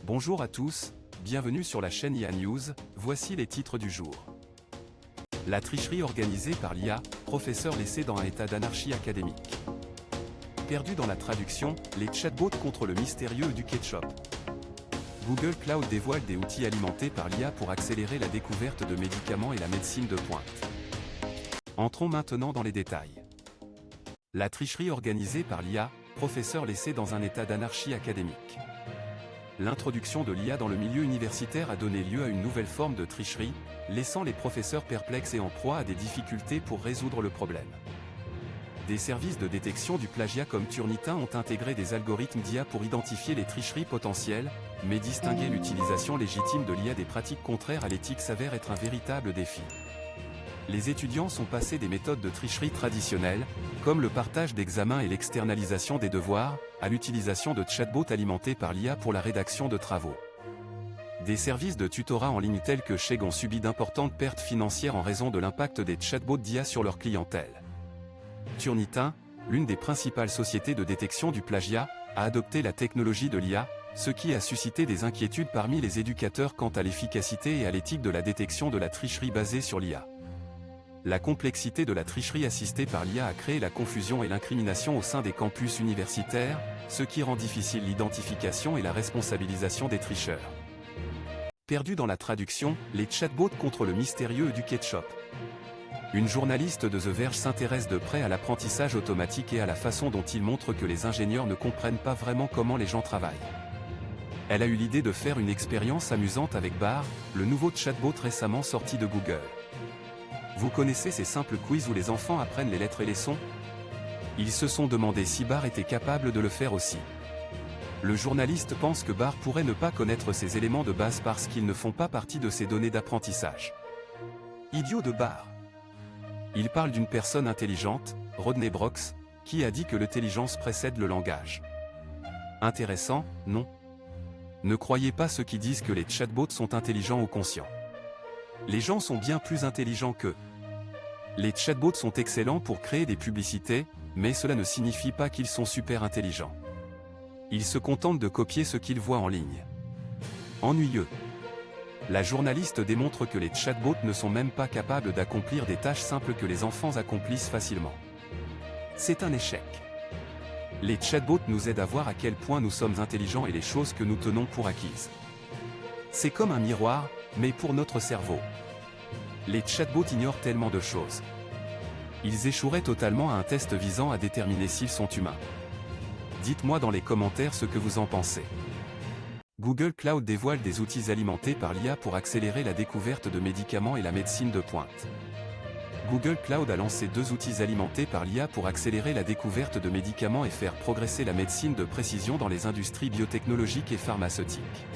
Bonjour à tous, bienvenue sur la chaîne IA News, voici les titres du jour. La tricherie organisée par l'IA, professeur laissé dans un état d'anarchie académique. Perdu dans la traduction, les chatbots contre le mystérieux du ketchup. Google Cloud dévoile des outils alimentés par l'IA pour accélérer la découverte de médicaments et la médecine de pointe. Entrons maintenant dans les détails. La tricherie organisée par l'IA, professeur laissé dans un état d'anarchie académique. L'introduction de l'IA dans le milieu universitaire a donné lieu à une nouvelle forme de tricherie, laissant les professeurs perplexes et en proie à des difficultés pour résoudre le problème. Des services de détection du plagiat comme Turnitin ont intégré des algorithmes d'IA pour identifier les tricheries potentielles, mais distinguer l'utilisation légitime de l'IA des pratiques contraires à l'éthique s'avère être un véritable défi. Les étudiants sont passés des méthodes de tricherie traditionnelles, comme le partage d'examens et l'externalisation des devoirs, à l'utilisation de chatbots alimentés par l'IA pour la rédaction de travaux. Des services de tutorat en ligne tels que Chegg ont subi d'importantes pertes financières en raison de l'impact des chatbots d'IA sur leur clientèle. Turnitin, l'une des principales sociétés de détection du plagiat, a adopté la technologie de l'IA, ce qui a suscité des inquiétudes parmi les éducateurs quant à l'efficacité et à l'éthique de la détection de la tricherie basée sur l'IA. La complexité de la tricherie assistée par l'IA a créé la confusion et l'incrimination au sein des campus universitaires, ce qui rend difficile l'identification et la responsabilisation des tricheurs. Perdu dans la traduction, les chatbots contre le mystérieux du ketchup. Une journaliste de The Verge s'intéresse de près à l'apprentissage automatique et à la façon dont il montre que les ingénieurs ne comprennent pas vraiment comment les gens travaillent. Elle a eu l'idée de faire une expérience amusante avec Bard, le nouveau chatbot récemment sorti de Google. Vous connaissez ces simples quiz où les enfants apprennent les lettres et les sons? Ils se sont demandé si Bard était capable de le faire aussi. Le journaliste pense que Bard pourrait ne pas connaître ces éléments de base parce qu'ils ne font pas partie de ses données d'apprentissage. Idiot de Bard. Il parle d'une personne intelligente, Rodney Brooks, qui a dit que l'intelligence précède le langage. Intéressant, non? Ne croyez pas ceux qui disent que les chatbots sont intelligents ou conscients. Les gens sont bien plus intelligents qu'eux. Les chatbots sont excellents pour créer des publicités, mais cela ne signifie pas qu'ils sont super intelligents. Ils se contentent de copier ce qu'ils voient en ligne. Ennuyeux. La journaliste démontre que les chatbots ne sont même pas capables d'accomplir des tâches simples que les enfants accomplissent facilement. C'est un échec. Les chatbots nous aident à voir à quel point nous sommes intelligents et les choses que nous tenons pour acquises. C'est comme un miroir, mais pour notre cerveau. Les chatbots ignorent tellement de choses. Ils échoueraient totalement à un test visant à déterminer s'ils sont humains. Dites-moi dans les commentaires ce que vous en pensez. Google Cloud dévoile des outils alimentés par l'IA pour accélérer la découverte de médicaments et la médecine de pointe. Google Cloud a lancé 2 outils alimentés par l'IA pour accélérer la découverte de médicaments et faire progresser la médecine de précision dans les industries biotechnologiques et pharmaceutiques.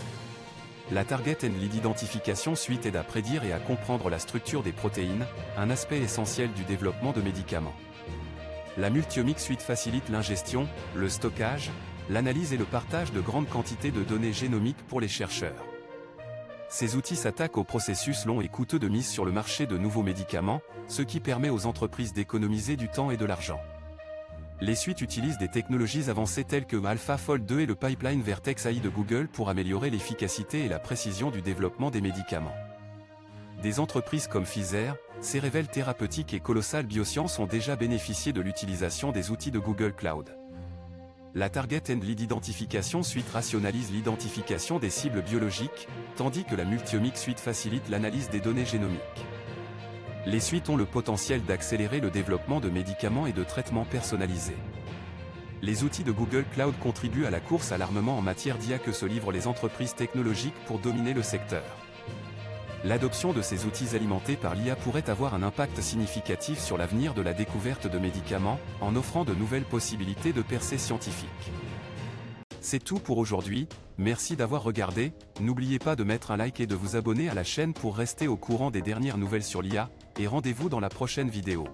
La Target and Lead Identification Suite aide à prédire et à comprendre la structure des protéines, un aspect essentiel du développement de médicaments. La Multiomics Suite facilite l'ingestion, le stockage, l'analyse et le partage de grandes quantités de données génomiques pour les chercheurs. Ces outils s'attaquent au processus long et coûteux de mise sur le marché de nouveaux médicaments, ce qui permet aux entreprises d'économiser du temps et de l'argent. Les suites utilisent des technologies avancées telles que AlphaFold 2 et le pipeline Vertex AI de Google pour améliorer l'efficacité et la précision du développement des médicaments. Des entreprises comme Pfizer, Cerevel Therapeutics et Colossal Biosciences ont déjà bénéficié de l'utilisation des outils de Google Cloud. La Target and Lead Identification Suite rationalise l'identification des cibles biologiques, tandis que la Multiomics Suite facilite l'analyse des données génomiques. Les suites ont le potentiel d'accélérer le développement de médicaments et de traitements personnalisés. Les outils de Google Cloud contribuent à la course à l'armement en matière d'IA que se livrent les entreprises technologiques pour dominer le secteur. L'adoption de ces outils alimentés par l'IA pourrait avoir un impact significatif sur l'avenir de la découverte de médicaments, en offrant de nouvelles possibilités de percées scientifiques. C'est tout pour aujourd'hui, merci d'avoir regardé, n'oubliez pas de mettre un like et de vous abonner à la chaîne pour rester au courant des dernières nouvelles sur l'IA, et rendez-vous dans la prochaine vidéo.